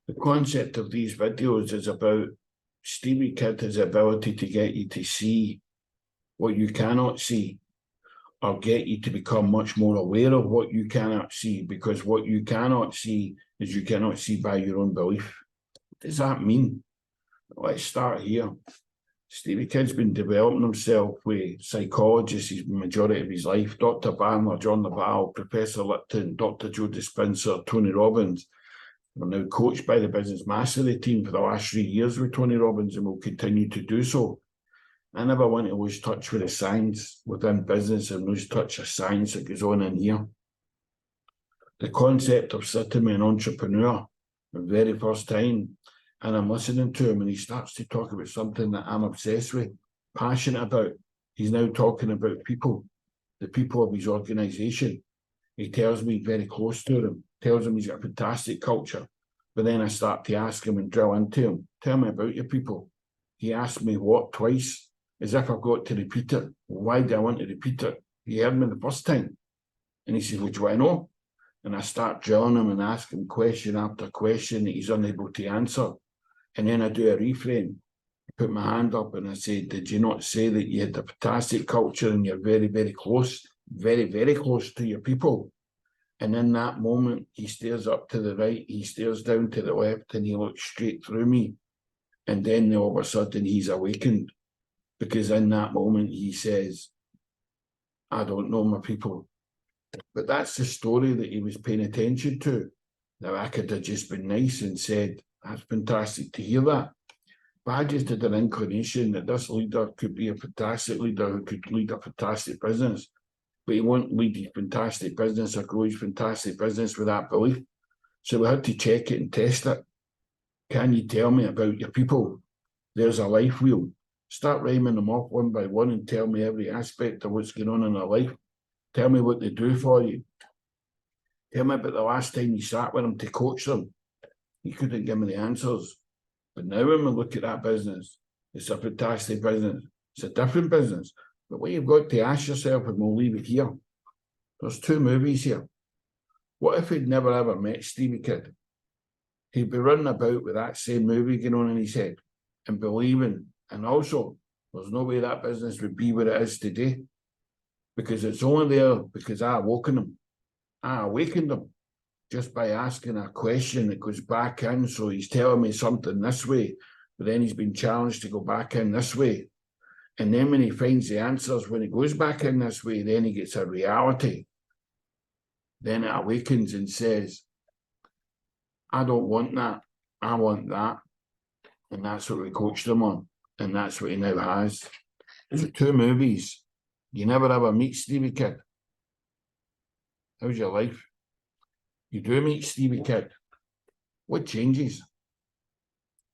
The concept of these videos is about Stevie Kidd, his ability to get you to see what you cannot see, or get you to become much more aware of what you cannot see, because what you cannot see is you cannot see by your own belief. What does that mean? Let's start here. Stevie Kidd's been developing himself with psychologists his majority of his life. Dr. Bandler, John Laval, Professor Lipton, Dr. Joe Dispenza, Tony Robbins. We're now coached by the Business Mastery team for the last 3 years with Tony Robbins, and will continue to do so. I never want to lose touch with the science within business and lose touch of science that goes on in here. The concept of sitting with an entrepreneur the very first time, and I'm listening to him, and he starts to talk about something that I'm obsessed with, passionate about. He's now talking about people, the people of his organisation. He tells me very close to him, tells him he's got a fantastic culture. But then I start to ask him and drill into him, tell me about your people. He asked me what twice, as if I've got to repeat it. Why do I want to repeat it? He heard me the first time. And he says, well, do I know? And I start drilling him and ask him question after question that he's unable to answer. And then I do a reframe. I put my hand up and I say, did you not say that you had a fantastic culture and you're very, very close, very, very close to your people? And in that moment, he stares up to the right, he stares down to the left, and he looks straight through me. And then all of a sudden, he's awakened. Because in that moment, he says, I don't know my people. But that's the story that he was paying attention to. Now, I could have just been nice and said, that's fantastic to hear that. But I just had an inclination that this leader could be a fantastic leader who could lead a fantastic business. But he won't lead his fantastic business or grow his fantastic business with that belief. So we had to check it and test it. Can you tell me about your people? There's a life wheel. Start rhyming them off one by one and tell me every aspect of what's going on in their life. Tell me what they do for you. Tell me about the last time you sat with them to coach them. You couldn't give me the answers. But now when we look at that business, it's a fantastic business. It's a different business. But what you've got to ask yourself, and we'll leave it here, there's 2 movies here. What if he'd never ever met Stevie Kidd? He'd be running about with that same movie going on in his head and believing. And also, there's no way that business would be what it is today, because it's only there because I awoken him. I awakened him just by asking a question that goes back in. So he's telling me something this way, but then he's been challenged to go back in this way. And then when he finds the answers, when he goes back in this way, then he gets a reality. Then it awakens and says, I don't want that. I want that. And that's what we coached him on. And that's what he now has. Those are 2 movies. You never ever meet Stevie Kidd. How's your life? You do meet Stevie Kidd. What changes?